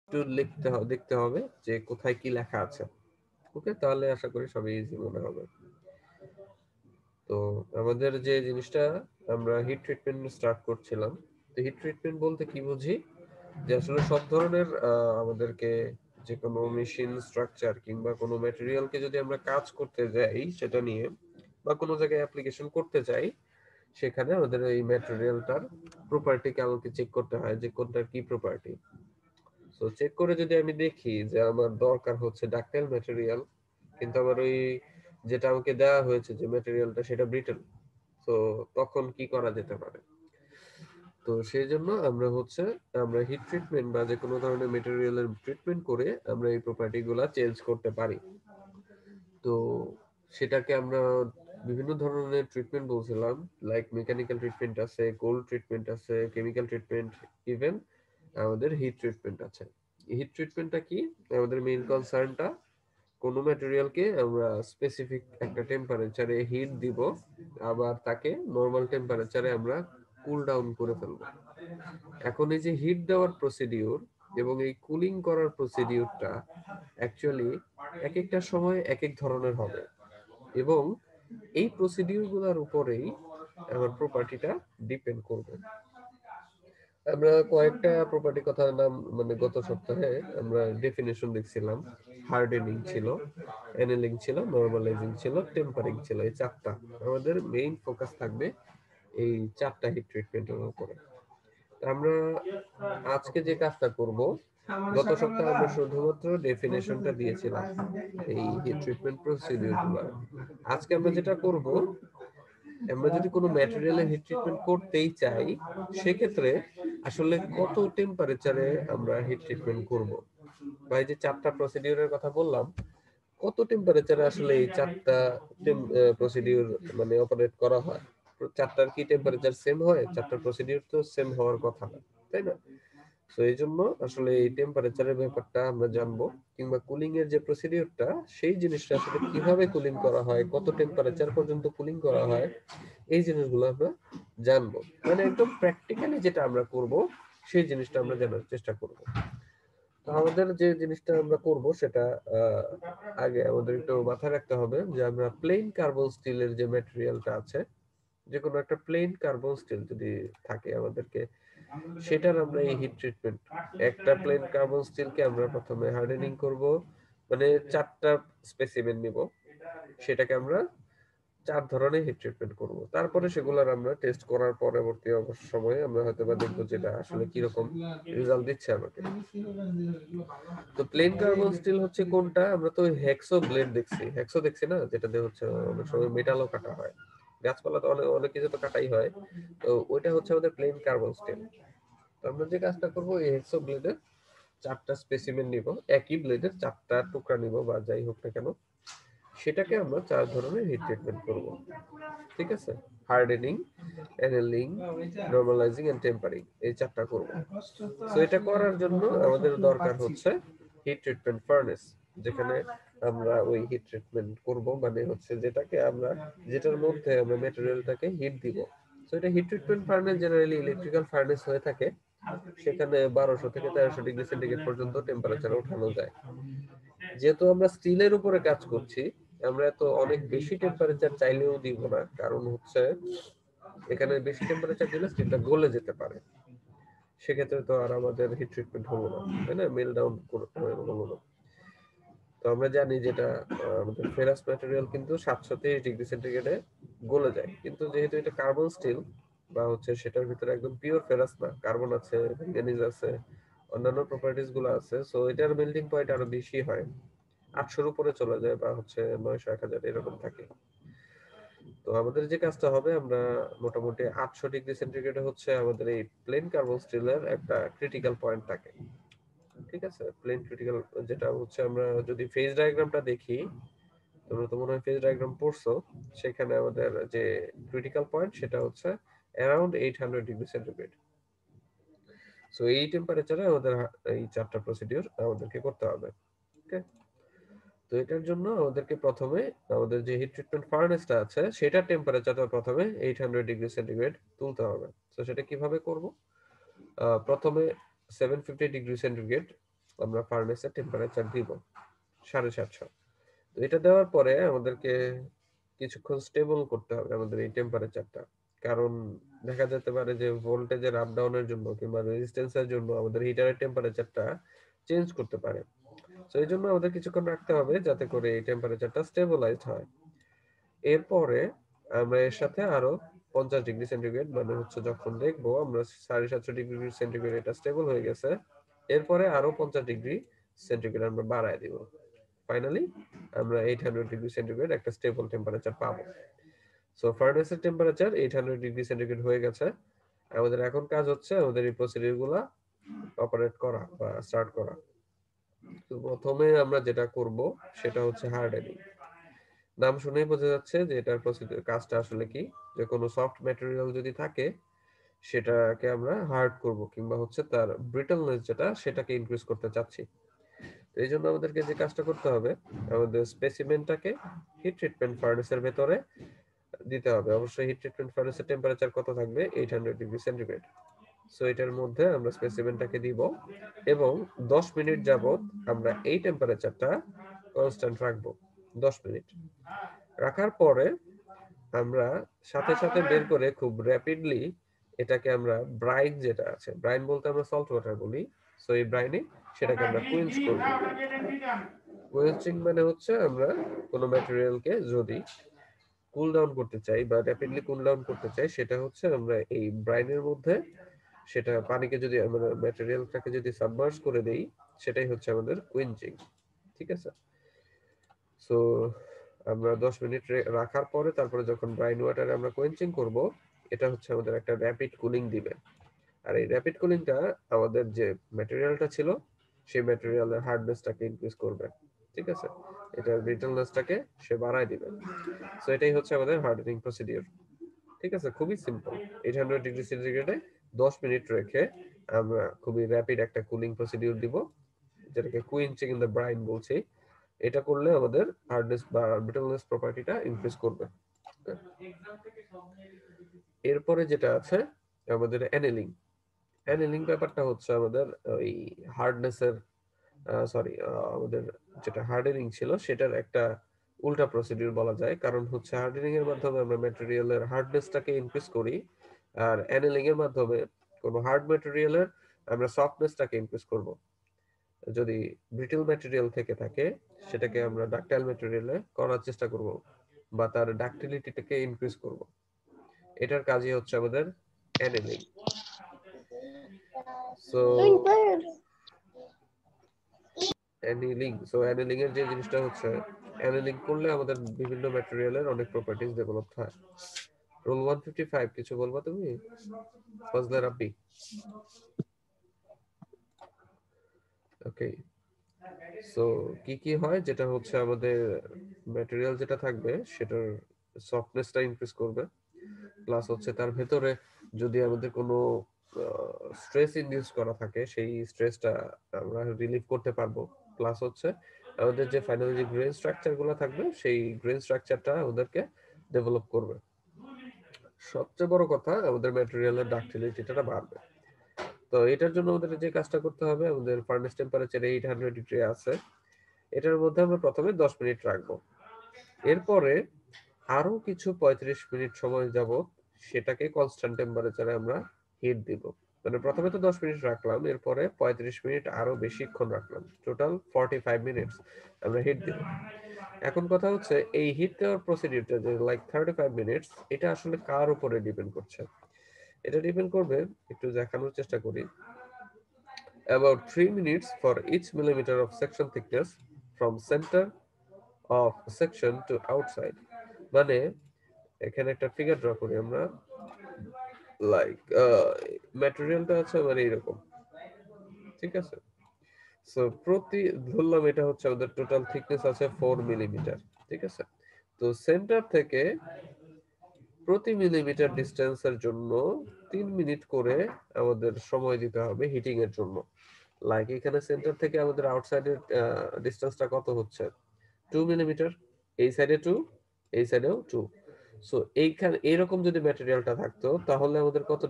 একটু দেখতে হবে যে কোথায় কি লেখা আছে। ওকে, তাহলে আশা করি সবই ইজি মনে হবে। তো আমাদের যে জিনিসটা আমরা হিট ট্রিটমেন্ট স্টার্ট করছিলাম, তো হিট ট্রিটমেন্ট বলতে কি বুঝি, যে আসলে সব ধরনের আমাদেরকে যে কোনো মেশিন স্ট্রাকচার কিংবা কোনো ম্যাটেরিয়ালকে যদি আমরা কাজ করতে যাই সেটা নিয়ে, বা কোনো জায়গায় অ্যাপ্লিকেশন করতে চাই, সেখানে আমাদের এই ম্যাটেরিয়ালটার প্রপার্টিকে আমাকে চেক করতে হয় যে কোনটার কি প্রপার্টি। সো চেক করে যদি আমি দেখি যে আমার দরকার হচ্ছে ডাক্টাইল ম্যাটেরিয়াল, কিন্তু আমার ওই যেটা আমাকে দেওয়া হয়েছে যে ম্যাটেরিয়ালটা সেটা ব্রিটেল, তো তখন কি করা যেতে পারে। তো সেই জন্য আমরা হিট ট্রিটমেন্ট বা যে কোনো ধরনের মেটেরিয়ালের ট্রিটমেন্ট করে আমরা এই প্রপার্টি গুলা চেঞ্জ করতে পারি। তো সেটাকে আমরা বিভিন্ন ধরনের ট্রিটমেন্ট বলছিলাম, লাইক মেকানিক্যাল ট্রিটমেন্ট আছে, কোল্ড ট্রিটমেন্ট আছে, কেমিক্যাল ট্রিটমেন্ট, ইভেন আমাদের হিট ট্রিটমেন্ট আছে। হিট ট্রিটমেন্টটা কি, আমাদের মেইন কনসার্নটা কোনো ম্যাটেরিয়ালকে আমরা স্পেসিফিক একটা টেম্পারেচারে হিট দিব, আবার তাকে নর্মাল টেম্পারেচারে আমরা কুল ডাউন করে ফেলবো। এখন এই যে হিট দেওয়ার প্রসিডিউর এবং এই কুলিং করার প্রসিডিউরটা অ্যাকচুয়ালি এক একটা সময় এক এক ধরনের হবে, এবং এই প্রসিডিউর গুলোর উপরেই আমার প্রপার্টিটা ডিপেন্ড করবে। আমরা কয়েকটা প্রপার্টি কথা নাম, মানে গত সপ্তাহে আমরা ডেফিনেশন দেখছিলাম। হার্ডেনিং ছিল, অ্যানেলিং ছিল, নরমালাইজিং ছিল, টেম্পারিং ছিল, এই চারটা। আমাদের মেইন ফোকাস থাকবে এই চারটা হিট ট্রিটমেন্টের উপরে। আমরা আজকে যে কাজটা করব, গত সপ্তাহে আমরা শুধুমাত্র ডেফিনেশনটা দিয়েছিলাম এই হিট ট্রিটমেন্ট প্রসিডিউর গুলো। আজকে আমরা যেটা করব, আমরা যদি কোনো ম্যাটেরিয়ালের হিট ট্রিটমেন্ট করতেই চাই, সেক্ষেত্রে আসলে কত টেম্পারেচারে আমরা হিট ট্রিটমেন্ট করব, বা এই যে চারটা প্রসিডিউরের কথা বললাম, কত টেম্পারেচারে আসলে এই চারটা প্রসিডিউর মানে অপারেট করা হয়। চারটার কি টেম্পারেচার সেম হয়? চারটা প্রসিডিউর তো সেম হওয়ার কথা না, তাই না? তো এই জন্য আসলে এই টেম্পারেচারের ব্যাপারটা আমরা জানবো, কিংবা কুলিং এর যে প্রসিডিউরটা, সেই জিনিসটা আসলে কিভাবে কুলিং করা হয়, কত টেম্পারেচার পর্যন্ত কুলিং করা হয়, এই জিনিসগুলো আমরা জানবো। মানে একদম প্র্যাকটিক্যালি যেটা আমরা করব, সেই জিনিসটা আমরা জানার চেষ্টা করব। তো আমাদের যে জিনিসটা আমরা করব সেটা আহ, আগে আমাদের একটু মাথায় রাখতে হবে যে আমরা প্লেন কার্বন স্টিলের যে ম্যাটেরিয়ালটা আছে, যে কোনো একটা প্লেন কার্বন স্টিল যদি থাকে আমাদেরকে, সেটার আমরা এই হিট ট্রিটমেন্ট, একটা প্লেন কার্বন স্টিলকে আমরা প্রথমে হার্ডেনিং করব, মানে চারটা স্পেসিমেন নিব, সেটাকে আমরা চার ধরনের হিট ট্রিটমেন্ট করব। তারপরে সেগুলোর আমরা টেস্ট করার পরবর্তী সময়ে আমরা হয়তো বা দেখবো যেটা আসলে কিরকম রেজাল্ট দিচ্ছে আমাকে। তো প্লেন কার্বন স্টিল হচ্ছে কোনটা, আমরা তো হেক্সো ব্লেড দেখছি, হেক্সো দেখছি না, যেটাতে হচ্ছে অনেক সময় মেটালও কাটা হয়, গাছপালা তো অনেক অনেক কিছু তো কাটাই হয়। তো ওইটা হচ্ছে আমাদের প্লেন কার্বন স্টিল। তো আমরা যে কাজটা করবো, এই হেক্সো ব্লেডের চারটা স্পেসিমেন নিব, একই ব্লেডের চারটা টুকরা নিব বা যাই হোক না কেন, সেটাকে আমরা চার ধরনের হিট ট্রিটমেন্ট করব। ঠিক আছে? হার্ডেনিং, অ্যানেলিং, নরমালাইজিং এন্ড টেম্পারিং, এই চারটা করব। সো এটা করার জন্য আমাদের দরকার হচ্ছে হিট ট্রিটমেন্ট ফার্নেস, যেখানে আমরা ওই হিট ট্রিটমেন্ট করব, মানে হচ্ছে যেটার মধ্যে আমরা ম্যাটেরিয়ালটাকে হিট দিব। সো এটা hit treatment furnace generally electrical furnace হয়ে থাকে, সেখানে 1200 থেকে 1300 ডিগ্রি সেন্টিগ্রেড পর্যন্ত টেম্পারেচার ওঠানো যায়। যেহেতু আমরা স্টিলের উপরে কাজ করছি, আমরা তো অনেক বেশি টেম্পারেচার চাইলেও দিব না, কারণ হচ্ছে এখানে বেশি টেম্পারেচার দিলে স্টিলটা গলে যেতে পারে, সেক্ষেত্রে তো আর আমাদের হিট ট্রিটমেন্ট হলো না, তাই না? মেল ডাউন হলো না। তো আমরা জানি যেটা আমাদের ফেরাস ম্যাটেরিয়াল কিন্তু 723 ডিগ্রি সেন্টিগ্রেডে গলে যায়, কিন্তু যেহেতু এটা কার্বন স্টিল, বা হচ্ছে সেটার ভিতরে একদম পিওর ফেরাস না, কার্বন আছে, ম্যাঙ্গানিজ আছে, অন্যান্য প্রপার্টিজ গুলো আছে, সো এটার মেল্টিং পয়েন্ট আরো বেশি হয়, 800-র উপরে চলে যায়, বা হচ্ছে 900-1000 এরকম থাকে। তো আমাদের যে কাজটা হবে, আমরা মোটামুটি 800 ডিগ্রি সেন্টিগ্রেডে হচ্ছে আমাদের এই প্লেন কার্বন স্টিলের একটা ক্রিটিক্যাল পয়েন্ট থাকে। ঠিক আছে? প্লেন ক্রিটিক্যাল, যেটা হচ্ছে আমরা যদি ফেজ ডায়াগ্রামটা দেখি, তোমরা তো মনে হয় ফেজ ডায়াগ্রাম পড়ছো, সেখানে আমাদের যে ক্রিটিক্যাল পয়েন্ট সেটা হচ্ছে অ্যারাউন্ড 800 ডিগ্রি সেন্টিগ্রেড। সো এই টেম্পারেচারে আমাদের এই চারটা প্রসিডিউর আমাদেরকে করতে হবে। ওকে, তো এটার জন্য আমাদেরকে প্রথমে আমাদের যে হিট ট্রিটমেন্ট ফার্নেসটা আছে, সেটার টেম্পারেচারটা প্রথমে 800 ডিগ্রি সেন্টিগ্রেড তুলতে হবে। তো সেটা কিভাবে করব? প্রথমে 750 ডিগ্রি সেন্টিগ্রেড আমরা ফার্নেসের টেম্পারেচার দিব 750। তো এটা দেওয়ার পরে আমাদেরকে কিছুক্ষণ স্টেবল করতে হবে আমাদের এই টেম্পারেচারটা, কারণ দেখা যেতে পারে যে ভোল্টেজের আপ ডাউনের জন্য কিংবা রেজিস্ট্যান্সের জন্য আমাদের হিটারের টেম্পারেচারটা চেঞ্জ করতে পারে। তো এই জন্য আমাদের কিছুক্ষণ রাখতে হবে যাতে করে এই টেম্পারেচারটা স্টেবলাইজড হয়। এরপরে আমরা এর সাথে আরো 50 ডিগ্রি সেন্টিগ্রেড, মানে হচ্ছে যখন দেখবো আমরা 750 ডিগ্রি সেন্টিগ্রেড এটা স্টেবল হয়ে গেছে, এরপরে আরো 50 ডিগ্রি সেন্টিগ্রেড আমরা বাড়ায় দিব। ফাইনালি আমরা 800 ডিগ্রি সেন্টিগ্রেড একটা স্টেবল টেম্পারেচার পাবো। সো ফার্নেসের টেম্পারেচার 800 ডিগ্রি সেন্টিগ্রেড হয়ে গেছে। আমাদের এখন কাজ হচ্ছে আমাদের এই প্রসিডিউর গুলা অপারেট করা বা স্টার্ট করা। তো প্রথমে আমরা যেটা করব সেটা হচ্ছে হার্ডেনিং। নাম শুনেই বোঝা যাচ্ছে যে এটার প্রসিডিউর কাজটা আসলে কি, যে কোনো সফট ম্যাটেরিয়াল যদি থাকে সেটাকে আমরা হার্ড করব কিংবা হচ্ছে তার ব্রিটলনেস যেটা সেটাকে ইনক্রিজ করতে চাচ্ছি। তো এই জন্য আমাদেরকে যে কাজটা করতে হবে, আমাদের স্পেসিমেনটাকে হিট ট্রিটমেন্ট ফার্নেসের ভেতরে দিতে হবে। অবশ্যই হিট ট্রিটমেন্ট ফার্নেসের টেম্পারেচার কত থাকবে, 800 ডিগ্রি সেন্টিগ্রেড। সো এটার মধ্যে আমরা স্পেসিমেনটাকে দিব এবং 10 মিনিট যাবত আমরা এই টেম্পারেচারটা কনস্ট্যান্ট রাখবো। 10 মিনিট রাখার পরে আমরা সাথে সাথে বের করে খুব র্যাপিডলি এটাকে আমরা ব্রাইন, যেটা আছে ব্রাইন বলতে আমরা সল্ট ওয়াটার বলি, সো এই ব্রাইনে সেটাকে আমরা কুইন্স করব। কুইন্সিং মানে হচ্ছে আমরা কোনো ম্যাটেরিয়ালকে যদি কুল ডাউন করতে চাই বা র্যাপিডলি কুল ডাউন করতে চাই, সেটা হচ্ছে আমরা এই ব্রাইনের মধ্যে সেটা পানিকে যদি আমরা ম্যাটেরিয়ালটাকে যদি সাবমার্জ করে দেই, সেটাই হচ্ছে আমাদের কুইঞ্চিং। ঠিক আছে। সো আমরা 10 মিনিট রাখার পরে তারপরে যখন ব্রাইন ওয়াটারে আমরা কুইঞ্চিং করব, এটা হচ্ছে আমাদের একটা র্যাপিড কুলিং দিবে। আর এই র্যাপিড কুলিংটা আমাদের যে ম্যাটেরিয়ালটা ছিল সেই ম্যাটেরিয়ালের হার্ডনেসটাকে ইনক্রিজ করবে। ঠিক আছে, এটার ব্রিটলনেসটাকে সে বাড়ায় দিবে। সো এটাই হচ্ছে আমাদের হার্ডেনিং প্রসিডিউর। ঠিক আছে, খুবই সিম্পল। 800 ডিগ্রি সেন্টিগ্রেডে 10 মিনিট রেখে আমরা খুবই র্যাপিড একটা কুলিং প্রসিডিউর দিব, যেটাকে কুইঞ্চিং ইন দ্য ব্রাইন বলছি। এটা করলে আমাদের হার্ডনেস বা ব্রিটলনেস প্রপার্টিটা ইনক্রিজ করবে। এরপরে যেটা আছে আমাদের অ্যানেলিং। অ্যানেলিং ব্যাপারটা হচ্ছে আমাদের ওই হার্ডনেসের সরি আমাদের যেটা হার্ডেনিং ছিল সেটার একটা উল্টা প্রসিডিউর বলা যায়। কারণ হচ্ছে হার্ডেনিং এর মাধ্যমে আমরা ম্যাটেরিয়ালের হার্ডনেসটাকে ইনক্রিজ করি, আর অ্যানেলিং এর মাধ্যমে কোনো হার্ড ম্যাটেরিয়ালের আমরা সফটনেসটাকে ইনক্রিজ করব। যদি ব্রিটল ম্যাটেরিয়াল থেকে থাকে সেটাকে আমরা ডাকটাইল ম্যাটেরিয়ালে করার চেষ্টা করব বা তার ডাকটিলিটিটাকে ইনক্রিজ করব। এটার কাজই হচ্ছে আমাদের অ্যানেলিং। সো অ্যানেলিং এর যে জিনিসটা হচ্ছে, অ্যানেলিং করলে আমাদের বিভিন্ন ম্যাটেরিয়ালের অনেক প্রপার্টিজ ডেভেলপ হয়। রুল 155 কিছু বলবা তুমি ফজলে রাব্বি? ওকে। সো কি কি হয়, যেটা হচ্ছে আমাদের ম্যাটেরিয়াল যেটা থাকবে সেটার সফটনেসটা ইনক্রিজ করবে, প্লাস হচ্ছে তার ভেতরে যদি আমাদের কোনো স্ট্রেস ইনডিউস করা থাকে সেই স্ট্রেসটা আমরা রিলিভ করতে পারবো। প্লাস হচ্ছে আমাদের যে ফাইনাল যে গ্রেন স্ট্রাকচার গুলো থাকবে সেই গ্রেন স্ট্রাকচারটা আমাদেরকে ডেভেলপ করবে। সবচেয়ে বড় কথা, আমাদের ম্যাটেরিয়ালের ডাক্টিলিটিটা বাড়বে। তো এটার জন্য আমাদের যে কাজটা করতে হবে, আমাদের ফার্নেস টেম্পারেচার 800 ডিগ্রি আছে, এটার মধ্যে আমরা প্রথমে 10 মিনিট রাখবো। এরপরে আরো কিছু 35 মিনিট সময় যাবত সেটাকে কনস্ট্যান্ট টেম্পারেচারে আমরা হিট দিব। মানে প্রথমে তো 10 মিনিট রাখলাম, এরপরে 35 মিনিট আরো বেশিক্ষণ রাখলাম, টোটাল 45 মিনিটস আমরা হিট দিব। এখন কথা হচ্ছে এই হিট দেওয়ার প্রসিডিউরটা যে লাইক 35 মিনিটস, এটা আসলে কার উপরে ডিপেন্ড করছে? এটা ডিপেন্ড করবে, একটু দেখানোর চেষ্টা করি। About 3 minutes for each millimeter of section thickness from center of section to outside. মানে এখানে একটা ফিগার ড্র করি আমরা, লাইক ম্যাটেরিয়ালটা আছে আমার এইরকম। ঠিক আছে, সো প্রতি ধরলাম এটা হচ্ছে আমাদের টোটাল থিকনেস আছে 4 মিলিমিটার। ঠিক আছে, তো সেন্টার থেকে প্রতি মিলিমিটার ডিস্টেন্সের জন্য 3 মিনিট করে আমাদের সময় দিতে হবে হিটিং এর জন্য। লাইক এখানে সেন্টার থেকে আমাদের আউটসাইডের ডিসটেন্সটা কত হচ্ছে, 2 মিলিমিটার। এই সাইডে 2, এই সাইডেও 2। সো এইখানে এরকম যদি ম্যাটেরিয়ালটা থাকতো তাহলে আমাদের কত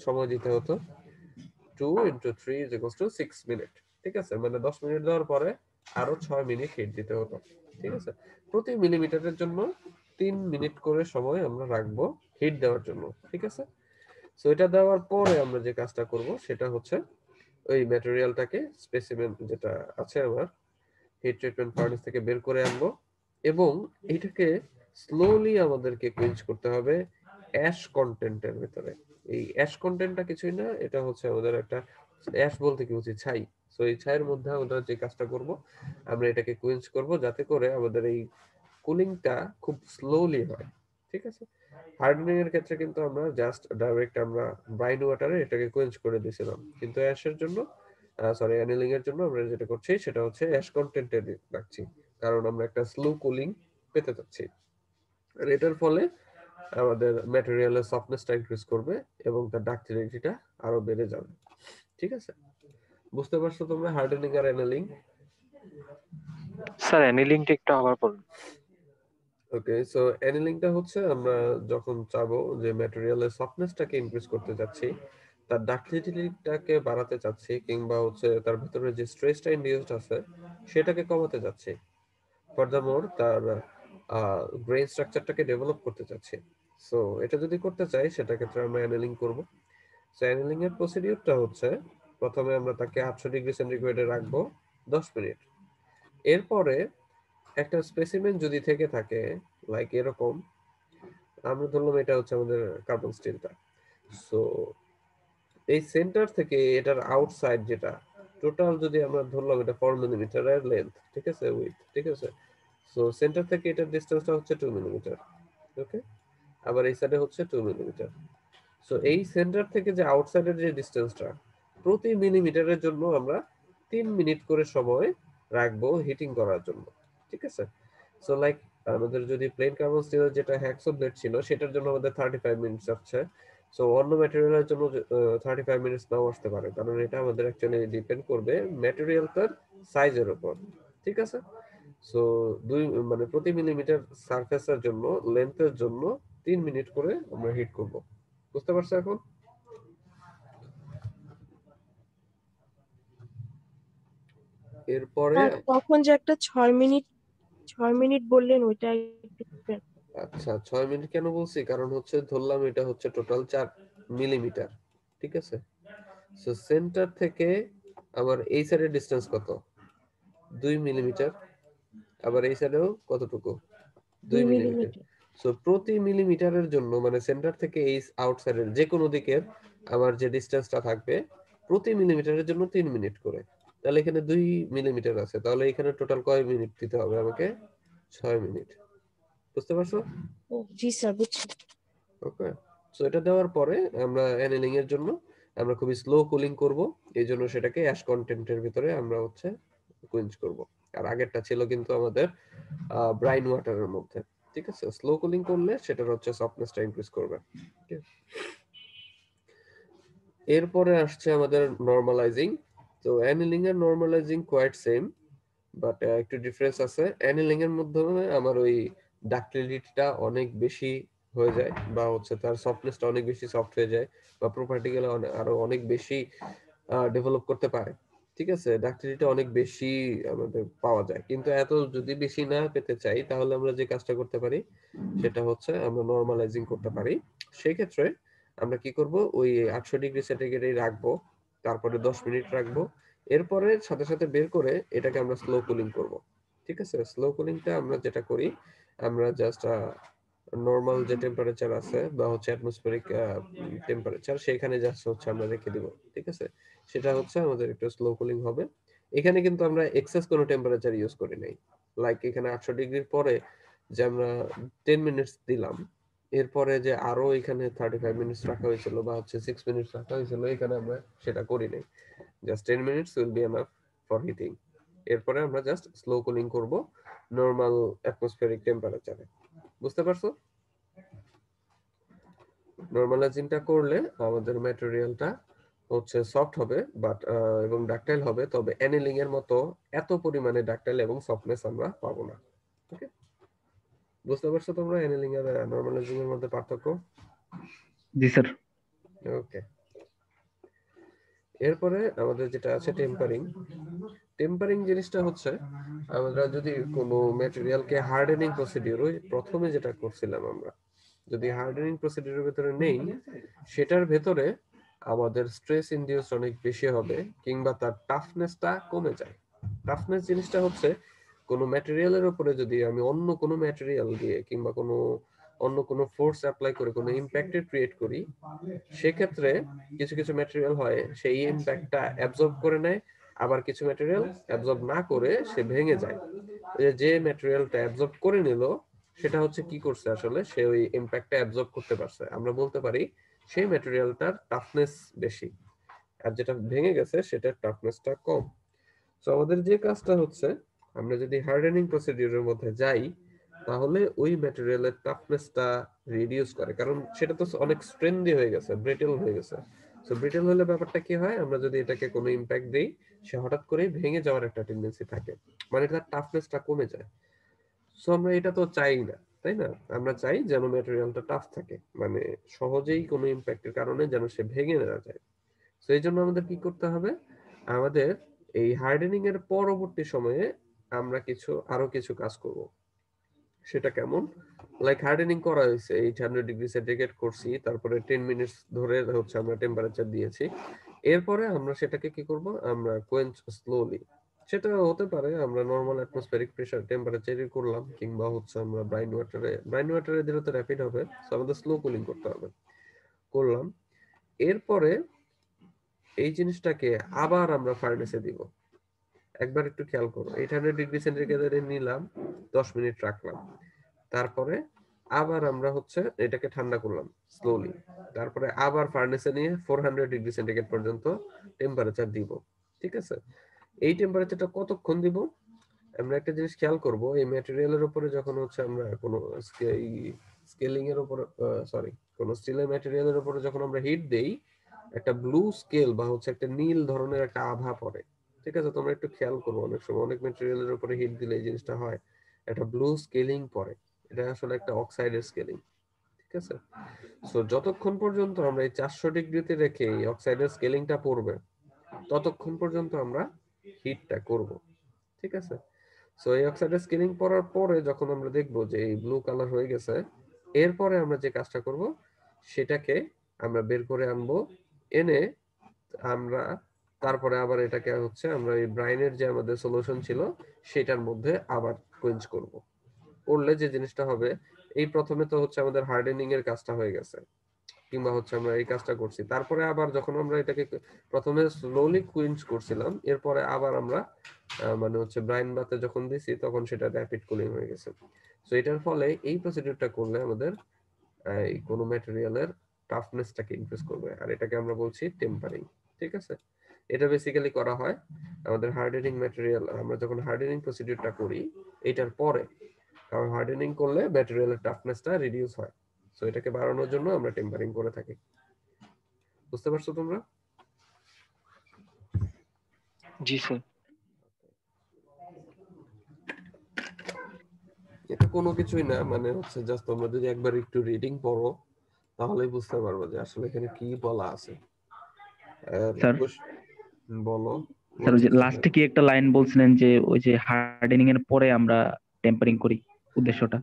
সময় দিতে হতো, 2 × 3 = 6 মিনিট। ঠিক আছে, মানে 10 মিনিট দেওয়ার পরে আরো 6 মিনিট হিট দিতে হতো। ঠিক আছে, প্রতি মিলিমিটারের জন্য 3 মিনিট করে সময় আমরা রাখবো হিট দেওয়ার জন্য। ঠিক আছে, সো এটা দেওয়ার পরে আমরা যে কাজটা করব সেটা হচ্ছে ওই ম্যাটেরিয়ালটাকে স্পেসিমেন যেটা আছে আমার হিট ট্রিটমেন্ট ফার্নেস থেকে বের করে আনবো এবং এটাকে স্লোলি আমাদেরকে কুইঞ্চ করতে হবে অ্যাশ কন্টেন্টের ভিতরে। এই অ্যাশ কন্টেন্টটা কিছুই না, এটা হচ্ছে আমাদের একটা অ্যাশ বলতে কি বুঝি, ছাই। সো এই ছাইয়ের মধ্যে আমরা যে কাজটা করব, আমরা এটাকে কুইঞ্চ করব যাতে করে আমাদের এই কুলিংটা খুব স্লোলি হয়। ঠিক আছে, হার্ডেনিং এর ক্ষেত্রে কিন্তু আমরা জাস্ট ডাইরেক্ট আমরা ব্রাইন ওয়াটারে এটাকে কোয়েঞ্চ করে দিয়েছিলাম, কিন্তু অ্যাশের জন্য সরি অ্যানিলিং এর জন্য আমরা যেটা করছি সেটা হচ্ছে অ্যাশ কন্টেন্টে রাখছি, কারণ আমরা একটা স্লো কুলিং পেতে চাচ্ছি। আর এটার ফলে আমাদের ম্যাটেরিয়ালের সফটনেসটা ইনক্রিজ করবে এবং তার ডাক্টিলিটিটা আরো বেড়ে যাবে। ঠিক আছে, বুঝতে পারছো তোমরা হার্ডেনিং আর অ্যানিলিং? স্যার অ্যানিলিংটা একটু আবার বলুন। ওকে, সো অ্যানিলিংটা হচ্ছে আমরা যখন চাবো যে ম্যাটেরিয়ালের সফটনেসটাকে ইনক্রিজ করতে যাচ্ছি, তার ডাক্টিলিটিটাকে বাড়াতে চাচ্ছি, কিংবা হচ্ছে তার ভিতরে যে স্ট্রেসটা ইনডিউসড আছে সেটাকে কমাতে যাচ্ছি, ফার্দারমোর তার ব্রেন স্ট্রাকচারটাকে ডেভেলপ করতে চাচ্ছি। সো এটা যদি করতে চাই সেটা ক্ষেত্রে আমরা অ্যানিলিং করব। সো অ্যানিলিং এর প্রসিডিউরটা হচ্ছে প্রথমে আমরা তাকে 800 ডিগ্রি সেন্টিগ্রেডে রাখবো 10 মিনিট। এরপরে একটা স্পেসিমেন যদি থেকে থাকে লাইক এরকম, আমরা ধরলাম এটা হচ্ছে আমাদের কার্বন স্টিলটা। সো এই সেন্টার থেকে এটার আউটসাইড যেটা টোটাল যদি আমরা ধরলাম এটা 4 মিলিমিটার এর লেন্থ, ঠিক আছে, উইথ, ঠিক আছে। সো সেন্টার থেকে এটার ডিসটেন্সটা হচ্ছে 2 মিলিমিটার। ওকে, আবার এই সাইডে হচ্ছে 2 মিলিমিটার। সো এই সেন্টার থেকে যে আউটসাইডের যে ডিসটেন্সটা, প্রতি মিলিমিটারের জন্য আমরা 3 মিনিট করে সময় রাখবো হিটিং করার জন্য। ঠিক আছে, সো লাইক আমাদের যদি প্লেন কার্বন স্টিলের যেটা হ্যাক্সো ব্লেড ছিল সেটার জন্য আমাদের 35 মিনিটস আসছে। সো অন্য ম্যাটেরিয়ালের জন্য 35 মিনিটস নাও আসতে পারে, কারণ এটা আমাদের অ্যাকচুয়ালি ডিপেন্ড করবে ম্যাটেরিয়ালটার সাইজের উপর। ঠিক আছে, সো দুই মানে প্রতি মিলিমিটার সারফেসের জন্য লেন্থের জন্য 3 মিনিট করে আমরা হিট করব। বুঝতে পারছো এখন? এরপরে আর তখন যে একটা 6 মিনিট বললেন ওইটা একটু আচ্ছা, 6 মিনিট কেন বলছি, কারণ হচ্ছে ধরলাম এটা হচ্ছে টোটাল 4 মিলিমিটার। ঠিক আছে, সো সেন্টার থেকে আবার এই সাইডের ডিসটেন্স কত, 2 মিলিমিটার। আবার এই সাইডেও কতটুকু, 2 2 মিলিমিটার। মিলিমিটার। সো প্রতি মিলিমিটারের জন্য মানে সেন্টার থেকে এই আউটসাইডের যে কোনো দিকের আমার যে ডিসটেন্সটা থাকবে প্রতি মিলিমিটারের জন্য 3 মিনিট করে। তাহলে এখানে 2 মিলিমিটার আছে, তাহলে এখানে টোটাল কয় মিনিট দিতে হবে আমাকে, 6 মিনিট। বুঝতে পারছো? ও জি স্যার, বুঝছি। ওকে, সো এটা দেওয়ার পরে আমরা অ্যানিলিং এর জন্য আমরা খুবই স্লো কুলিং করব, এই জন্য সেটাকে অ্যাশ কন্টেন্টের ভিতরে আমরা হচ্ছে কুইঞ্চ করব। আর আগেরটা ছিল কিন্তু আমাদের ব্রাইন ওয়াটারের মধ্যে। ঠিক আছে, স্লো কুলিং করলে সেটার হচ্ছে সফটনেসটা ইনক্রিজ করবে। ঠিক আছে? এরপরে আসছে আমাদের নরমালাইজিং। তো অ্যানিলিং এর নরমালাইজিং কোয়াইট সেম, বাট একটু ডিফারেন্স আছে। অ্যানিলিং এর মাধ্যমে আমার ওই ডাক্টিলিটিটা অনেক বেশি হয়ে যায়, বা হচ্ছে তার সফটনেসটা অনেক বেশি সফট হয়ে যায়, বা প্রপার্টিগুলো আরো অনেক বেশি ডেভেলপ করতে পারে। ঠিক আছে, ডাক্টিলিটি অনেক বেশি আমাদের পাওয়া যায়, কিন্তু এত যদি বেশি না পেতে চাই তাহলে আমরা যে কাজটা করতে পারি সেটা হচ্ছে আমরা নরমালাইজিং করতে পারি। সেই ক্ষেত্রে আমরা কি করব, ওই 800 ডিগ্রি সেন্টিগ্রেডে রাখবো, তারপরে 10 মিনিট রাখবো, এরপরে সাথে সাথে বের করে এটাকে আমরা স্লো কুলিং করব। ঠিক আছে, স্লো কুলিংটা আমরা যেটা করি, আমরা জাস্ট নরমাল যে টেম্পারেচার আছে বা হচ্ছে অ্যাটমসফেরিক টেম্পারেচার সেখানে জাস্ট হচ্ছে আমরা রেখে দিব। ঠিক আছে, সেটা হচ্ছে আমাদের একটু স্লো কুলিং হবে। এখানে কিন্তু আমরা এক্সেস কোনো টেম্পারেচার ইউজ করি নাই। লাইক এখানে 800 ডিগ্রির পরে যে আমরা 10 মিনিটস দিলাম, এরপরে যে আরো এখানে 35 মিনিটস রাখা হয়েছিল বা হচ্ছে 6 মিনিটস রাখা হয়েছিল, এখানে আমরা সেটা করি নাই। Just 10 minutes will be enough for heating. এরপরে আমরা জাস্ট স্লো কুলিং করব নরমাল অ্যাটমসফেরিক টেম্পারেচারে। বুঝতে পারছো? নরমালাইজিংটা করলে আমাদের ম্যাটেরিয়ালটা হচ্ছে সফট হবে, বাট এবং ডাকটাইল হবে, তবে অ্যানিলিং এর মতো এত পরিমাণে ডাকটাইল এবং সফটনেস আমরা পাবো না। ওকে, বুঝতে পারছো তোমরা অ্যানিলিং আর নরমালাইজিং এর মধ্যে পার্থক্য? জি স্যার। ওকে, এরপরে আমাদের যেটা আছে টেম্পারিং। টেম্পারিং জিনিসটা হচ্ছে আমরা যদি কোনো ম্যাটেরিয়ালকে হার্ডেনিং প্রসিডিউর, ওই প্রথমে যেটা করছিলাম আমরা, যদি হার্ডেনিং প্রসিডিউরের ভেতরে নেই, সেটার ভেতরে আমাদের স্ট্রেস ইনডিউস অনেক বেশি হবে কিংবা তার টাফনেসটা কমে যায়। টাফনেস জিনিসটা হচ্ছে কোনো ম্যাটেরিয়ালের উপরে যদি আমি অন্য কোনো ম্যাটেরিয়াল দিয়ে কিংবা কোনো অন্য কোনো ফোর্স অ্যাপ্লাই করে কোনো ইম্প্যাক্টের ক্রিয়েট করি, সেক্ষেত্রে কিছু কিছু ম্যাটেরিয়াল হয় সেই ইম্প্যাক্টটা অ্যাবজর্ব করে নেয়, আবার কিছু ম্যাটেরিয়াল অ্যাবজর্ব না করে সে ভেঙে যায়। যে ম্যাটেরিয়ালটা অ্যাবজর্ব করে নিল সেটা হচ্ছে কি করছে, আসলে সে ওই ইম্প্যাক্টটা অ্যাবজর্ব করতে পারছে, আমরা বলতে পারি সেই ম্যাটেরিয়ালটার টাফনেস বেশি, আর যেটা ভেঙে গেছে সেটার টাফনেসটা কম। সো আমাদের যে কাজটা হচ্ছে, আমরা যদি হার্ডেনিং প্রসিডিউরের মধ্যে যাই, তাহলে ওই ম্যাটেরিয়ালের টাফনেসটা রিডিউস করে, কারণ সেটা তো অনেক স্ট্রেন্দি হয়ে গেছে, ব্রিটেল হয়ে গেছে। সো ব্রিটেল হলে ব্যাপারটা কি হয়, আমরা যদি এটাকে কোনো ইম্প্যাক্ট দেই, সে হঠাৎ করে ভেঙে যাওয়ার একটা টেন্ডেন্সি থাকে, মানে তার টাফনেসটা কমে যায়। সো আমরা এটা তো চাই না, তাই না? আমরা চাই যেন ম্যাটেরিয়ালটা টাফ থাকে, মানে সহজেই কোনো ইম্প্যাক্টের কারণে যেন সে ভেঙে না যায়। তো এই জন্য আমাদের কি করতে হবে, আমাদের এই হার্ডেনিং এর পরবর্তী সময়ে আমরা আরো কিছু কাজ করব। সেটা কেমন? লাইক হার্ডেনিং করা হয়েছে, 800 ডিগ্রি সেন্টিগ্রেড করছি, তারপরে 10 মিনিটস ধরে হচ্ছে আমরা টেম্পারেচার দিয়েছি। এরপরে আমরা সেটাকে কি করব, আমরা কোয়েঞ্চ স্লোলি। সেটা হতে পারে আমরা নরমাল অ্যাটমসফেরিক প্রেসার টেম্পারেচারে করলাম, কিংবা হচ্ছে আমরা ব্রাইন ওয়াটারে দিলে তো র্যাপিড হবে, সো আমাদের স্লো কুলিং করতে হবে, করলাম। এরপরে এই জিনিসটাকে আবার আমরা ফার্নেসে দিব। একবার একটু খেয়াল করো, 800 ডিগ্রি সেন্টিগ্রেডে নিলাম, 10 মিনিট রাখলাম, তারপরে আবার আমরা হচ্ছে এটাকে ঠান্ডা করলাম স্লোলি, তারপরে আবার ফার্নেসে নিয়ে 400 ডিগ্রি সেন্টিগ্রেড পর্যন্ত টেম্পারেচার দিব। ঠিক আছে? এই টেম্পারেচারটা কতক্ষণ দিব? আমরা একটা জিনিস খেয়াল করব, এই ম্যাটেরিয়ালের উপরে যখন হচ্ছে আমরা কোনো স্কেলিং এর উপর, সরি, কোনো স্টিলের ম্যাটেরিয়ালের উপরে যখন আমরা হিট দেই, একটা ব্লু স্কেল বা হচ্ছে একটা নীল ধরনের একটা আভা পড়ে। ঠিক আছে? তোমরা একটু খেয়াল করো, অনেক সময় অনেক ম্যাটেরিয়ালের উপরে হিট দিলে এই জিনিসটা হয়, একটা ব্লু স্কেলিং পড়ে। এটা আসলে একটা অক্সাইডের স্কেলিং। ঠিক আছে? সো যতক্ষণ পর্যন্ত আমরা এই 400 ডিগ্রিতে রেখে এই অক্সাইডের স্কেলিংটা পড়বে, ততক্ষণ পর্যন্ত আমরা হিটটা করব। ঠিক আছে? সো এই অক্সাইডের স্কেলিং পড়ার পরে যখন আমরা দেখব যে এই ব্লু কালার হয়ে গেছে, এরপরে আমরা যে কাজটা করব, সেটাকে আমরা বের করে আনবো, এনে আমরা তারপরে আবার এটাকে হচ্ছে আমরা এই ব্রাইনের যে আমাদের সলিউশন ছিল সেটার মধ্যে আবার কোয়েঞ্চ করব। করলে যে জিনিসটা হবে, এই প্রথমে তো হচ্ছে আমাদের হার্ডেনিং এর কাজটা হয়ে গেছে, কিংবা হচ্ছে আমরা এই কাজটা করছি, তারপরে আবার যখন আমরা এটাকে প্রথমে স্লোলি কুইন্স করছিলাম, এরপরে আবার আমরা মানে হচ্ছে ব্রাইন বাতে যখন দিছি তখন সেটা র‍্যাপিড কুলিং হয়ে গেছে। সো এটার ফলে এই প্রসিডিউরটা করলে আমাদের এই কোনো ম্যাটেরিয়ালের টাফনেসটাকে ইনক্রিজ করবে, আর এটাকে আমরা বলছি টেম্পারিং। ঠিক আছে? এটা বেসিক্যালি করা হয় আমাদের হার্ডেনিং ম্যাটেরিয়াল, আমরা যখন হার্ডেনিং প্রসিডিউরটা করি এটার পরে, কারণ হার্ডেনিং করলে ম্যাটেরিয়ালের টাফনেসটা রিডিউস হয়। সো এটাকে বাড়ানোর জন্য আমরা টেম্পারিং করে থাকি। বুঝতে পারছো তোমরা? জি স্যার। এটা কোনো কিছুই না, মানে হচ্ছে জাস্ট তোমরা যদি একবার একটু রিডিং পড়ো তাহলেই বুঝতে পারবে যে আসলে এখানে কি বলা আছে। স্যার বলো। স্যার ওই যে লাস্টে কি একটা লাইন বলছিলেন যে ওই যে হার্ডেনিং এর পরে আমরা টেম্পারিং করি, উদ্দেশ্যটা?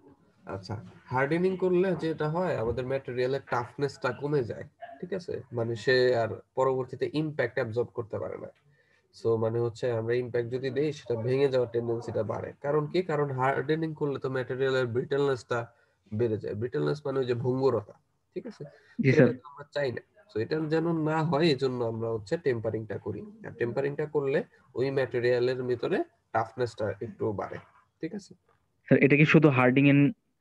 আচ্ছা, হার্ডেনিং করলে যেটা হয় আমাদের ম্যাটেরিয়ালের টাফনেসটা কমে যায়। ঠিক আছে? মানে সে আর পরবর্তীতে ইমপ্যাক্ট অ্যাবজর্ব করতে পারে না। সো মানে হচ্ছে আমরা ইমপ্যাক্ট যদি দেই সেটা ভেঙে যাওয়ার টেন্ডেন্সিটা বাড়ে। কারণ কি? কারণ হার্ডেনিং করলে তো ম্যাটেরিয়ালের ব্রিটেলনেসটা বেড়ে যায়। ব্রিটেলনেস মানে ওই যে ভঙ্গুরতা। ঠিক আছে? জি তো স্যার। এটা তো আমরা চাই না। সো এটা যেন না হয় এজন্য আমরা হচ্ছে টেম্পারিংটা করি। আর টেম্পারিংটা করলে ওই ম্যাটেরিয়ালের ভিতরে টাফনেসটা একটু বাড়ে। ঠিক আছে? স্যার এটা কি শুধু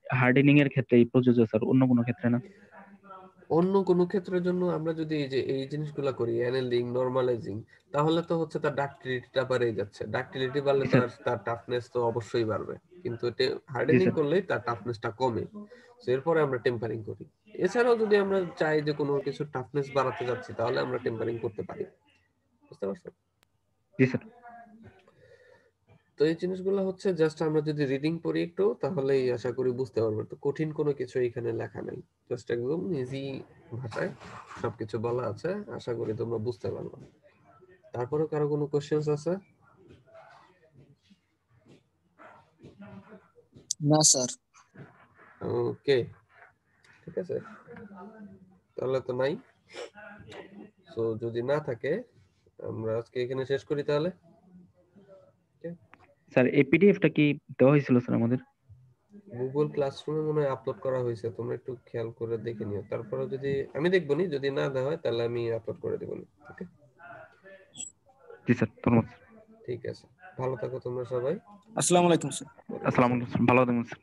হার্ডেনিং এর ক্ষেত্রেই প্রযোজ্য স্যার, অন্য কোনো ক্ষেত্রে না? অন্য কোনো ক্ষেত্রের জন্য আমরা যদি এই যে এই জিনিসগুলো করি, অ্যানেলিং, নরমালাইজিং, তাহলে তো হচ্ছে তার ডাক্টিলিটিটা বেড়ে যাচ্ছে। ডাক্টিলিটি বাড়লে জি তো স্যার। আর তার টাফনেস তো অবশ্যই বাড়বে। কিন্তু জি হার্ডেনিং স্যার। করলেই তার টাফনেসটা কমে। সো এরপরে আমরা টেম্পারিং করি। এছাড়াও যদি আমরা চাই যে কোনো কিছু টাফনেস বাড়াতে যাচ্ছি, তাহলে আমরা টেম্পারিং করতে পারি। বুঝতে পারছো? জি স্যার। তো এই জিনিসগুলো হচ্ছে জাস্ট আমরা যদি রিডিং পড়ি একটু, তাহলেই আশা করি বুঝতে পারবো। তো কঠিন কোনো কিছু এখানে লেখা নাই, জাস্ট একদম ইজি ভাষায় সবকিছু বলা আছে। আশা করি তোমরা বুঝতে পারবে। তারপরে কারো কোনো কোশ্চেন্স আছে? না স্যার। ওকে, ঠিক আছে, তাহলে তো নাই। সো যদি না থাকে আমরা আজকে এখানে শেষ করি তাহলে। স্যার এই পিডিএফটা কি দেওয়া হয়েছিল স্যার আমাদের? গুগল ক্লাসরুমে মনে হয় আপলোড করা হয়েছে, তোমরা একটু খেয়াল করে দেখে নিও। তারপরে যদি আমি দেখবো নি, যদি না দেওয়া হয় তাহলে আমি আপলোড করে দেবো। ওকে, জি স্যার, ধন্যবাদ। ঠিক আছে, ভালো থাকো তোমরা সবাই। আসসালামু আলাইকুম স্যার। আসসালামু আলাইকুম স্যার, ভালো থাকবেন স্যার।